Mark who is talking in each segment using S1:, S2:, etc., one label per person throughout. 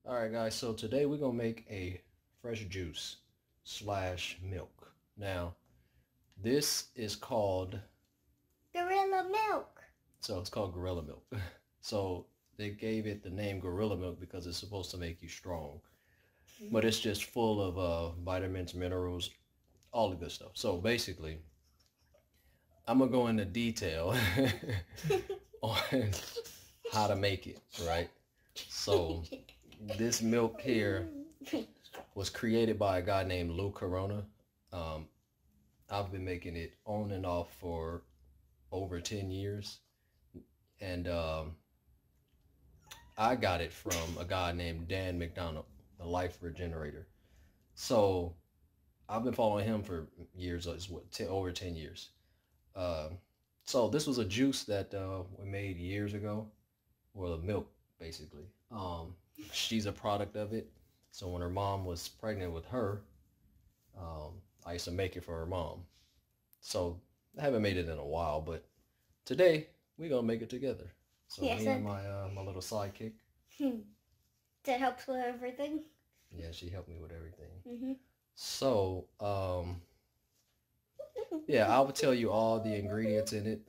S1: Alright guys, so today we're going to make a fresh juice slash milk. Now, this is called
S2: Gorilla Milk.
S1: So it's called Gorilla Milk. So they gave it the name Gorilla Milk because it's supposed to make you strong. But it's just full of vitamins, minerals, all the good stuff. So basically, I'm going to go into detail on how to make it, right? So this milk here was created by a guy named Lou Corona. I've been making it on and off for over 10 years. And I got it from a guy named Dan McDonald, the Life Regenerator. So I've been following him for years, over 10 years. So this was a juice that we made years ago, or the milk, basically. She's a product of it. So when her mom was pregnant with her, I used to make it for her mom. So I haven't made it in a while, but today we're gonna make it together. So me and my little sidekick.
S2: That helps with everything.
S1: Yeah, she helped me with everything. So yeah, I would tell you all the ingredients in it.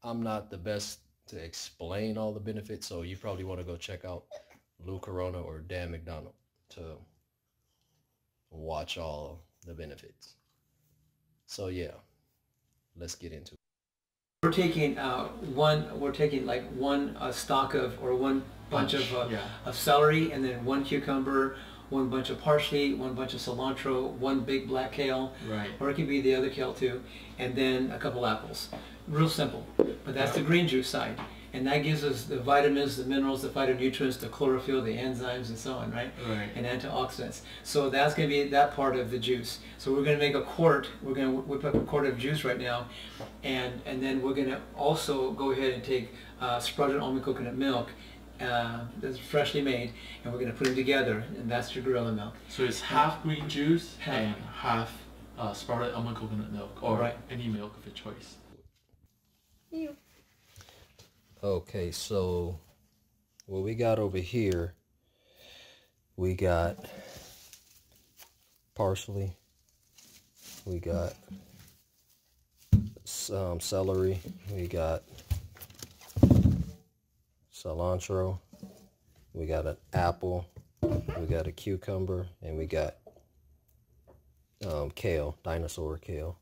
S1: I'm not the best to explain all the benefits, so you probably want to go check out Lou Corona or Dan McDonald to watch all the benefits. So yeah, let's get into it.
S3: We're taking one stalk of, or one bunch of celery, and then one cucumber, one bunch of parsley, one bunch of cilantro, one big black kale,
S4: right?
S3: Or it could be the other kale too, and then a couple apples. Real simple, but that's the green juice side, and that gives us the vitamins, the minerals, the phytonutrients, the chlorophyll, the enzymes, and so on, right?
S4: Right.
S3: And antioxidants. So that's going to be that part of the juice. So we're going to make a quart. We're going to whip up a quart of juice right now, and then we're going to also go ahead and take sprouted almond coconut milk that's freshly made, and we're going to put them together, and that's your Gorilla Milk.
S4: So it's half green juice and half sprouted almond coconut milk, or any milk of your choice.
S1: Okay, so what we got over here, we got parsley, we got some celery, we got cilantro, we got an apple, we got a cucumber, and we got kale, dinosaur kale.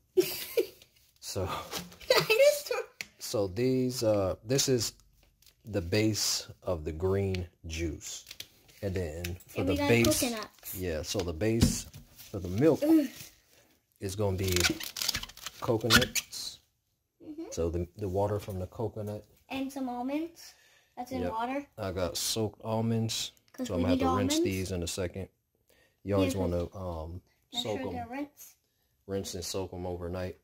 S1: So these, this is the base of the green juice, and then for the base, coconuts. Yeah. So the base for the milk is going to be coconuts. So the water from the coconut
S2: and some almonds. That's in water.
S1: I got soaked almonds, so I'm gonna have to rinse these in a second. You always want to soak them, rinse and soak them overnight.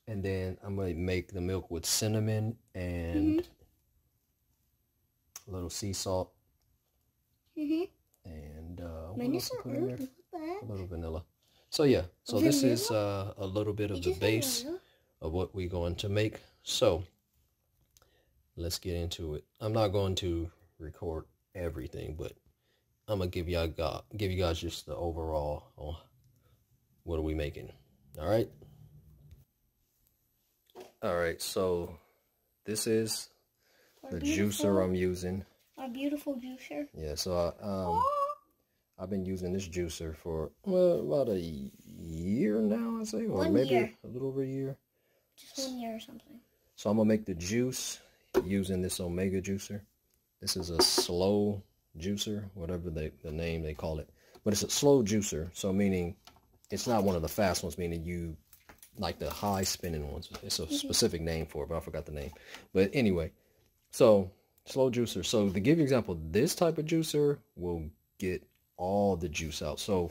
S1: And then I'm going to make the milk with cinnamon and a little sea salt. And what else to put in there? A little vanilla. So yeah, so this is a little bit of the base of what we're going to make. So let's get into it. I'm not going to record everything, but I'm going to give you guys just the overall on what are we making. All right. Alright, so this is the juicer I'm using.
S2: Our beautiful juicer.
S1: Yeah, so I've been using this juicer for, well, about a year now, I'd say, or maybe a little over a year.
S2: Just 1 year or something.
S1: So I'm going to make the juice using this Omega juicer. This is a slow juicer, whatever the name they call it. But it's a slow juicer, so meaning it's not one of the fast ones, meaning you like the high spinning ones. It's a specific name for it, but I forgot the name. But anyway, so slow juicer. So to give you an example, this type of juicer will get all the juice out. So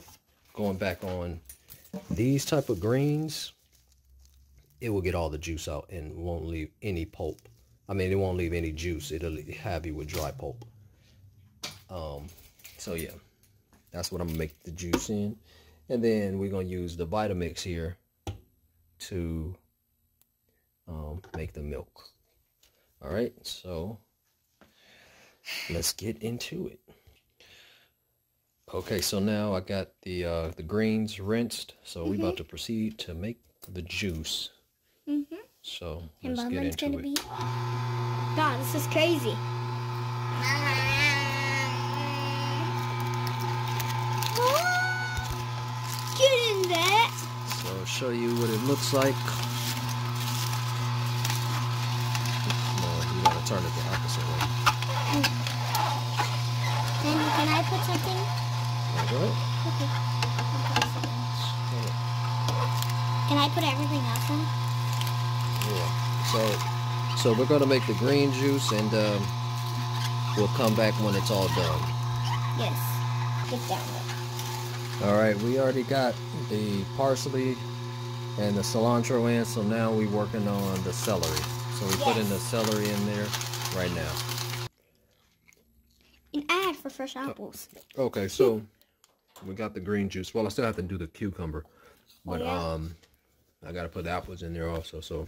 S1: going back on these type of greens, it will get all the juice out and won't leave any pulp. I mean, it won't leave any juice. It'll have you with dry pulp. So yeah, that's what I'm gonna make the juice in. And then we're gonna use the Vitamix here to make the milk. All right, so let's get into it. Okay, so now I got the greens rinsed, so we're about to proceed to make the juice. So let's get into it.
S2: God, this is crazy. Get in there.
S1: So I'll show you what it looks like. No, you gotta turn it the opposite way.
S2: And can I put something?
S1: Go ahead.
S2: Okay. Can I put everything else in?
S1: Yeah. So we're gonna make the green juice, and we'll come back when it's all done.
S2: Yes. Get down there.
S1: All right, we already got the parsley and the cilantro in, so now we're working on the celery. So we put in the celery in there right now.
S2: An ad for fresh apples.
S1: Okay, so we got the green juice. Well, I still have to do the cucumber, but I gotta put the apples in there also. So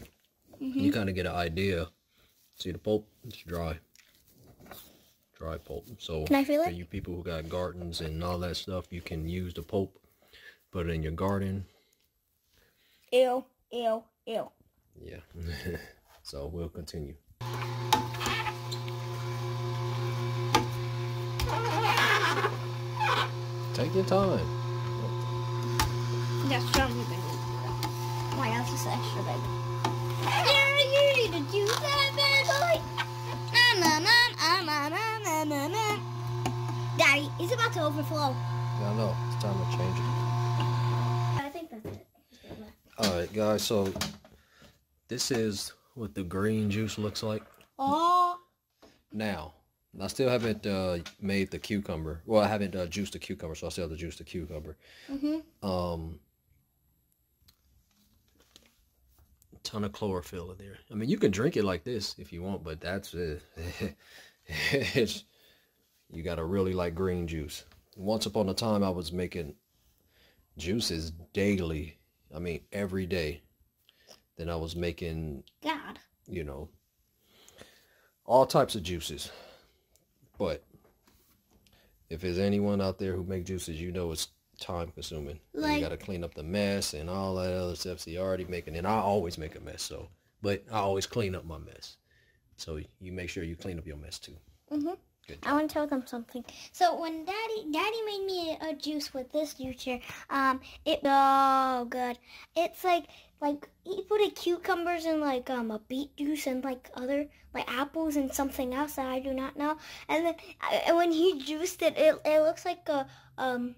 S1: you kind of get an idea. See the pulp? It's dry. Dry pulp. So
S2: can I feel
S1: for
S2: it?
S1: you people who got gardens and all that stuff, you can use the pulp, put it in your garden.
S2: Ew, ew, ew.
S1: Yeah. So we'll continue. Take your time.
S2: That's strong. Why else is extra big? Yeah, you need to do that, bad boy. Daddy, it's about to overflow.
S1: Yeah, I know. It's time to change it.
S2: I think that's it.
S1: Alright, guys. So this is what the green juice looks like.
S2: Oh.
S1: Now, I still haven't made the cucumber. Well, I haven't juiced the cucumber, so I still have to juice the cucumber. Ton of chlorophyll in there. I mean, you can drink it like this if you want, but that's it. You gotta really like green juice. Once upon a time, I was making juices daily. I mean, every day. Then I was making, you know, all types of juices. But if there's anyone out there who make juices, you know it's time consuming. You gotta clean up the mess and all that other stuff. So you're already making, and I always make a mess. So, but I always clean up my mess. So you make sure you clean up your mess too.
S2: I want to tell them something. So when Daddy made me a juice with this juicer, it so good. It's like he put a cucumbers and like a beet juice and like other like apples and something else that I do not know. And then when he juiced it, it looks like a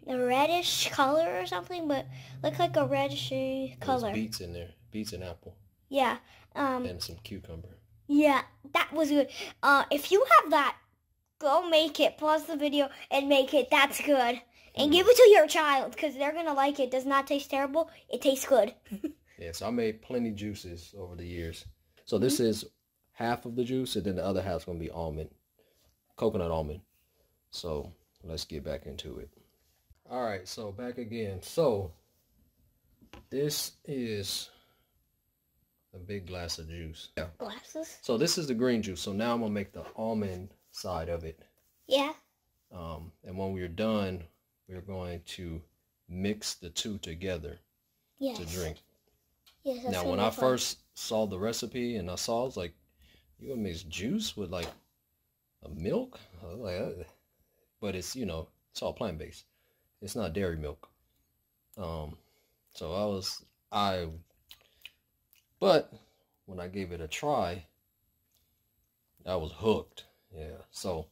S2: reddish color or something, but looks like a reddish color.
S1: There's beets in there, beets and apple.
S2: Yeah.
S1: And some cucumber.
S2: Yeah, that was good. If you have that, go make it. Pause the video and make it. That's good. And give it to your child because they're going to like it. It does not taste terrible. It tastes good.
S1: Yeah, so I made plenty juices over the years. So this is half of the juice, and then the other half's going to be coconut almond. So let's get back into it. All right, so back again. So this is a big glass of juice. Yeah.
S2: Glasses?
S1: So this is the green juice. So now I'm going to make the almond side of it.
S2: Yeah.
S1: And when we're done, we're going to mix the two together to drink.
S2: Yes,
S1: now, when I first saw the recipe and I was like, you gonna mix juice with like a milk? I was like, but it's, you know, it's all plant-based. It's not dairy milk. So but when I gave it a try, I was hooked. Yeah, so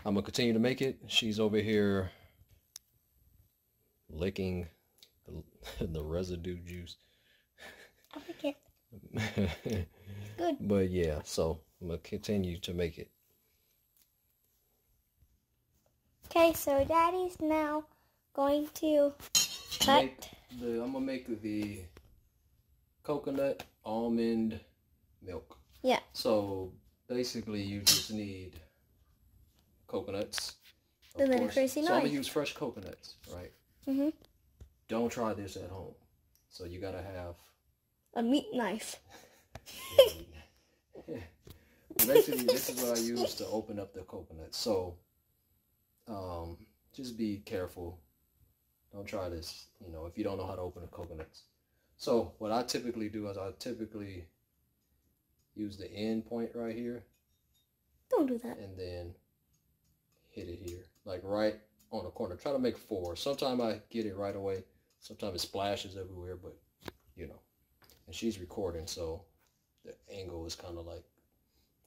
S1: I'm gonna continue to make it. She's over here licking the residue juice.
S2: I like it. Good.
S1: But yeah, so I'm gonna continue to make it.
S2: Okay, so Daddy's now going to cut.
S1: I'm gonna make the coconut almond milk.
S2: Yeah.
S1: So basically, you just need coconuts.
S2: And then crazy
S1: So I'm gonna use fresh coconuts, right? Don't try this at home. So you gotta have
S2: a meat knife.
S1: Basically, this is what I use to open up the coconut. So, just be careful. Don't try this, you know, if you don't know how to open the coconuts. So, what I typically do is I typically use the end point right here.
S2: Don't do that.
S1: And then hit it here, like right on the corner. Try to make 4. Sometimes I get it right away. Sometimes it splashes everywhere, but, you know. And she's recording, so the angle is kind of like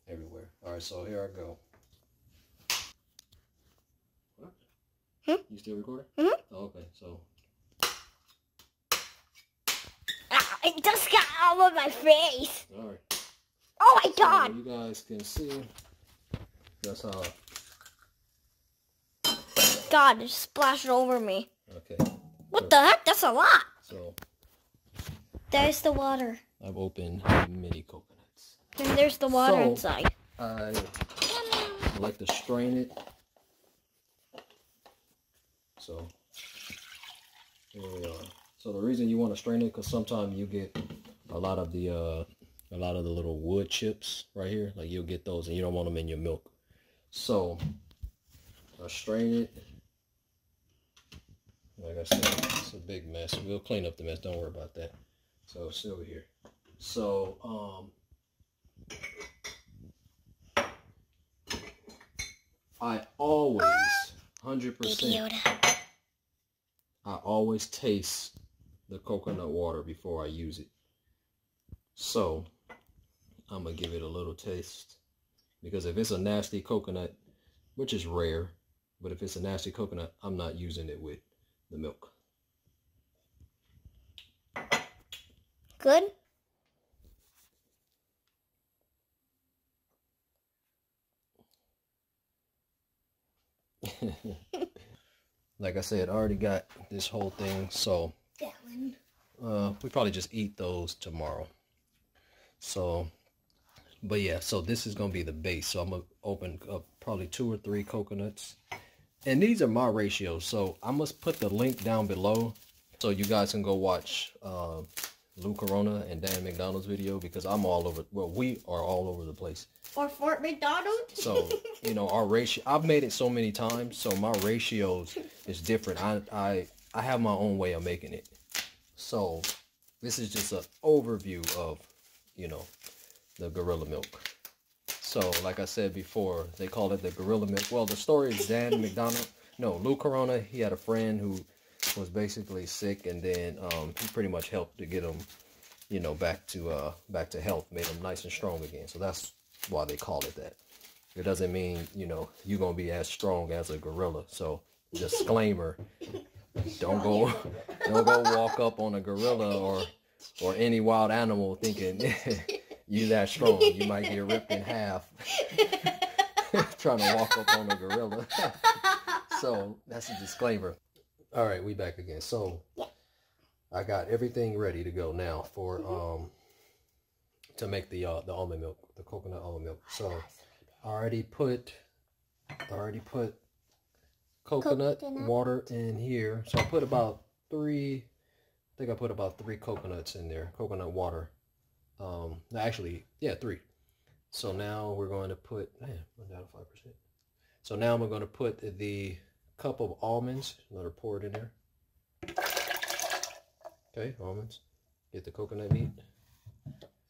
S1: everywhere. All right, so here I go. What? You still recording?
S2: Mm-hmm.
S1: Oh, okay, so.
S2: Ah, it just got all over my face.
S1: All right.
S2: Oh my God.
S1: So you guys can see, that's how.
S2: God, it just splashed over me.
S1: Okay.
S2: What the heck? That's a lot.
S1: So.
S2: There's the water.
S1: I've opened many coconuts.
S2: And there's the water
S1: So,
S2: inside.
S1: I like to strain it. So here we are. So the reason you want to strain it, because sometimes you get a lot of the little wood chips right here. Like you'll get those, and you don't want them in your milk. So I strain it. Like I said, it's a big mess. We'll clean up the mess. Don't worry about that. So it's over here. So I always 100%. I always taste the coconut water before I use it. So I'm gonna give it a little taste, because if it's a nasty coconut, which is rare, but if it's a nasty coconut, I'm not using it with the milk.
S2: Good?
S1: Like I said, I already got this whole thing, so we probably just eat those tomorrow. So, but yeah, so this is gonna be the base. So I'm gonna open up probably 2 or 3 coconuts, and these are my ratios. So I must put the link down below so you guys can go watch Lou Corona and Dan McDonald's video, because I'm all over. Well, we are all over the place.
S2: Or Fort McDonald.
S1: So, you know, our ratio, I've made it so many times, so my ratios is different. I have my own way of making it. So this is just an overview of, you know, the gorilla milk. So like I said before, they call it the gorilla milk. Well, the story is Dan McDonald. No, Lou Corona, he had a friend who was basically sick, and then he pretty much helped to get him, you know, back to health, made him nice and strong again. So that's why they call it that. It doesn't mean, you know, you're gonna be as strong as a gorilla. So disclaimer, don't go walk up on a gorilla or any wild animal thinking you that strong. You might get ripped in half trying to walk up on a gorilla. So that's a disclaimer. All right, we back again. So I got everything ready to go now for to make the almond milk, the coconut almond milk. So I already put coconut water in here. So I put about 3, I think I put about 3 coconuts in there, coconut water. Actually, yeah, 3. So now we're going to put, man, we're down to 5%. So now I'm going to put the cup of almonds, let her pour it in there. Okay, almonds. Get the coconut meat.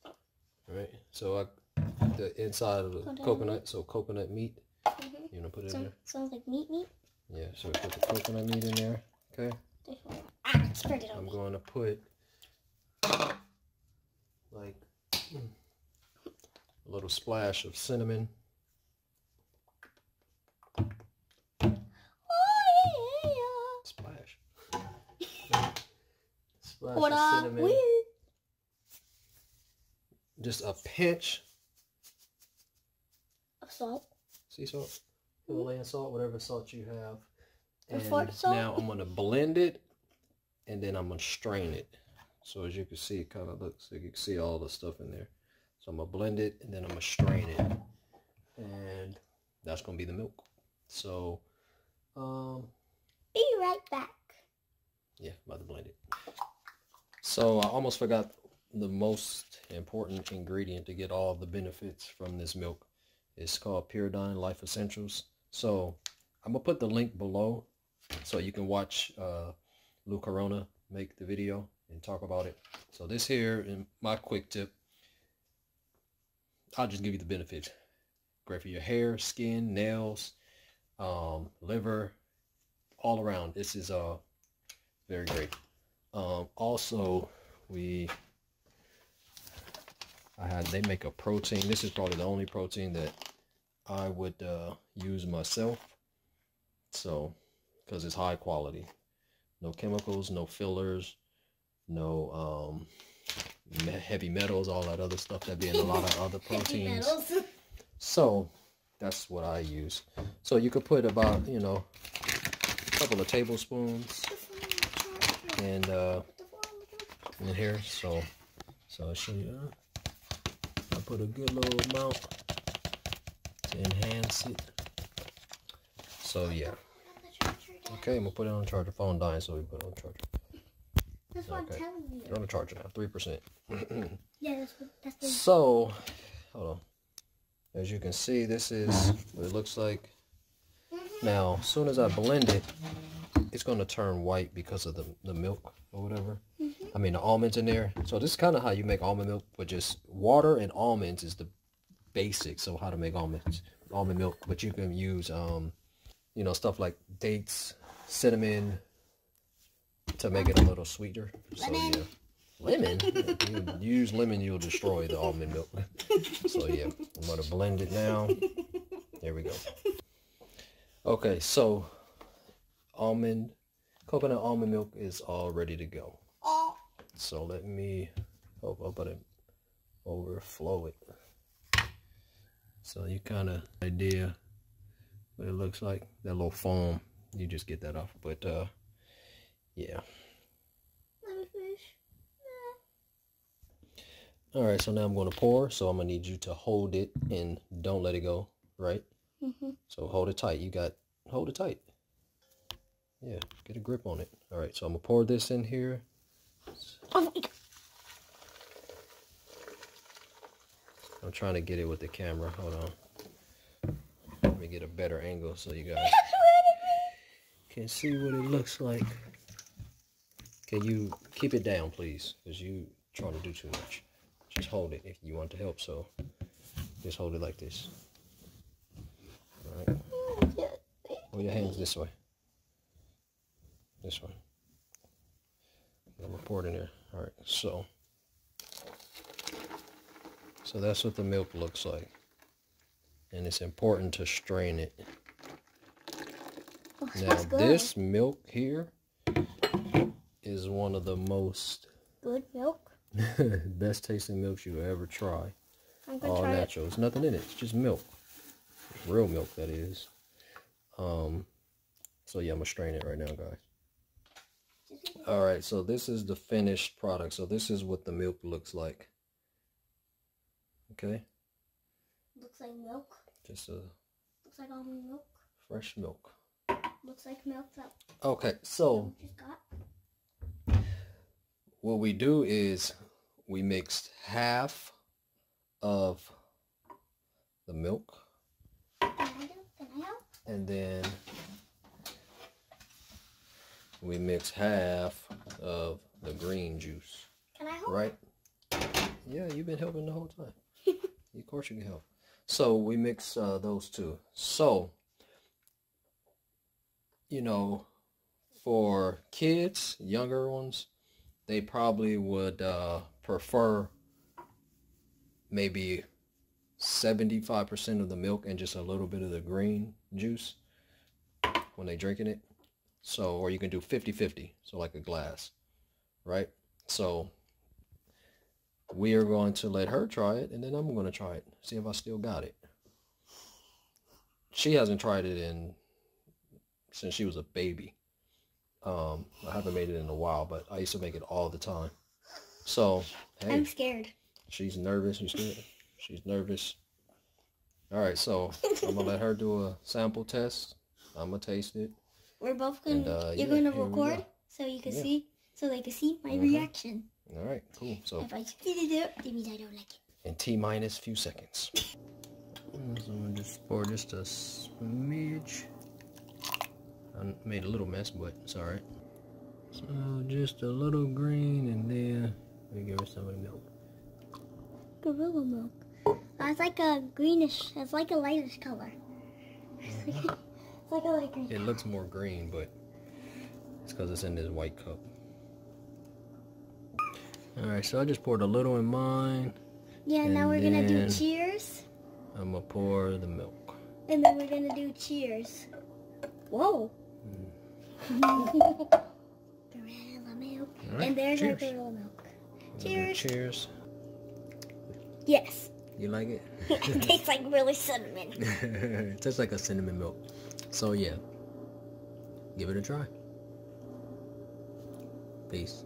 S1: All right, so the inside of the coconut, so coconut meat. You want to put it in there?
S2: Sounds like meat.
S1: Yeah, so we put the coconut meat in there. Okay.
S2: Spread it
S1: I'm going to put like a little splash of cinnamon. Splash. Splash of cinnamon. Just a pinch
S2: of salt.
S1: Sea salt, Himalayan salt, whatever salt you have. And
S2: salt.
S1: now I'm going to blend it, and then I'm going to strain it. So as you can see, it kind of looks like you can see all the stuff in there. So I'm going to blend it, and then I'm going to strain it. And that's going to be the milk. So,
S2: be right back.
S1: Yeah, about to blend it. So I almost forgot the most important ingredient to get all the benefits from this milk. It's called Pyridine Liyf Essentials. So I'm gonna put the link below so you can watch Lou Corona make the video and talk about it. So this here is my quick tip. I'll just give you the benefits. Great for your hair, skin, nails, liver, all around. This is very great. Also, they make a protein. This is probably the only protein that I would use myself. So, because it's high quality, no chemicals, no fillers, no heavy metals, all that other stuff that be in a lot of other proteins. So that's what I use. So you could put about, you know, a couple of tablespoons and in here. So I'll show you. I put a good little amount to enhance it. So yeah. Okay, I'm gonna put it on the charger. Phone dying, so we put it on the charger.
S2: That's what I'm telling you.
S1: You're on the charger now, 3%.
S2: Yeah, that's the...
S1: So, hold on. As you can see, this is what it looks like. Now, as soon as I blend it, it's going to turn white because of the milk or whatever. I mean, the almonds in there. So this is kind of how you make almond milk, but just water and almonds is the basics of how to make almond milk. But you can use, you know, stuff like dates, cinnamon, to make it a little sweeter. So yeah, lemon. You use lemon, you'll destroy the almond milk. So yeah, I'm gonna blend it now. There we go. Okay, so coconut almond milk is all ready to go. So let me hope I didn't overflow it. So you kind of idea what it looks like. That little foam, you just get that off. But yeah.
S2: Let me finish.
S1: All right, so now I'm going to pour. So I'm going to need you to hold it and don't let it go, right? So hold it tight. Hold it tight. Yeah, get a grip on it. All right, so I'm going to pour this in here. I'm trying to get it with the camera. Hold on. Let me get a better angle so you guys can see what it looks like. Can you keep it down, please? Because you trying to do too much. Just hold it if you want to help. So just hold it like this. All right. Hold your hands this way. This way. I'm gonna pour it in there. All right. So that's what the milk looks like, and it's important to strain it. Now this milk here is one of the most
S2: good milk,
S1: best tasting milks you ever try.
S2: I'm gonna
S1: all
S2: try
S1: natural. There's nothing in it. It's just milk. Real milk, that is. So yeah, I'm gonna strain it right now, guys. All right, so this is the finished product. So this is what the milk looks like. Okay.
S2: Looks like milk.
S1: Just
S2: looks like almond milk.
S1: Fresh milk.
S2: Looks like milk that.
S1: Okay, so
S2: Just got.
S1: what we do is we mixed half of the milk.
S2: Can I help?
S1: And then we mix half of the green juice.
S2: Can I help?
S1: Right? Yeah, you've been helping the whole time. Of course you can help. So we mix those two. So, you know, for kids, younger ones, they probably would prefer maybe 75% of the milk and just a little bit of the green juice when they drinking it. So, or you can do 50-50, so like a glass, right? So we are going to let her try it, and then I'm going to try it, see if I still got it. She hasn't tried it since she was a baby. I haven't made it in a while, but I used to make it all the time. So, hey.
S2: I'm scared.
S1: She's nervous. You scared? She's nervous. All right, so I'm going to let her do a sample test. I'm going to taste it.
S2: We're both going to, you're going to record so you can see, so they can see my reaction.
S1: All right, cool. So
S2: if I speed it up, that means I don't like it.
S1: In T-minus few seconds. So I'm gonna just pour just a smidge. I made a little mess, but it's alright. So just a little green, and then we give her some of the milk.
S2: Gorilla milk. It's like a greenish. It's like a lightish color. It's like a light green.
S1: It looks more green, but it's because it's in this white cup. Alright, so I just poured a little in mine.
S2: Yeah, now we're gonna do cheers.
S1: I'm gonna pour the milk.
S2: And then we're gonna do cheers. Whoa. Gorilla milk.
S1: Right,
S2: And there's our
S1: cheers.
S2: gorilla milk. Cheers.
S1: Cheers.
S2: Yes.
S1: You like it?
S2: It tastes like really cinnamon.
S1: It tastes like a cinnamon milk. So yeah, give it a try. Peace.